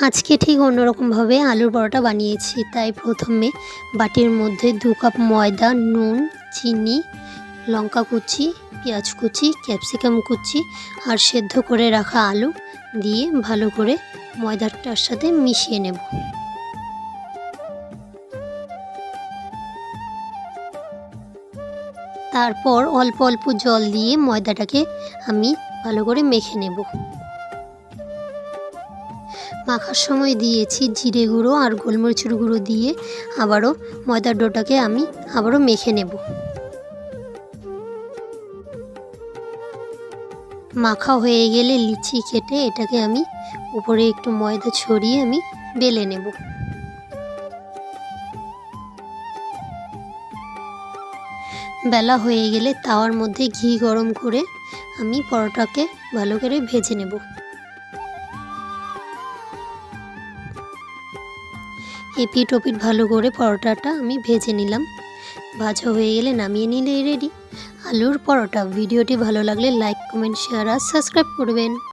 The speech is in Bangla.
আজকে ঠিক অন্যরকমভাবে আলুর পরোটা বানিয়েছি। তাই প্রথমে বাটির মধ্যে 2 কাপ ময়দা, নুন, চিনি, লঙ্কা কুচি, পেঁয়াজ কুচি, ক্যাপসিকাম কুচি আর সেদ্ধ করে রাখা আলু দিয়ে ভালো করে ময়দাটার সাথে মিশিয়ে নেব। তারপর অল্প অল্প জল দিয়ে ময়দাটাকে আমি ভালো করে মেখে নেব। মাখার সময় দিয়েছি জিরে গুঁড়ো আর গোলমরিচের গুঁড়ো দিয়ে আবারও ময়দার ডোটাকে আমি আবারও মেখে নেব। মাখা হয়ে গেলে লিচি কেটে এটাকে আমি উপরে একটু ময়দা ছড়িয়ে আমি বেলে নেব। বেলা হয়ে গেলে তাওয়ার মধ্যে ঘি গরম করে আমি পরোটাকে ভালো করে ভেজে নেব। এপিট ওপিট ভালো করে পরোটাটা আমি ভেজে নিলাম। ভাজা হয়ে গেলে নামিয়ে নিলেই রেডি আলুর পরোটা। ভিডিওটি ভালো লাগলে লাইক, কমেন্ট, শেয়ার আর সাবস্ক্রাইব করবেন।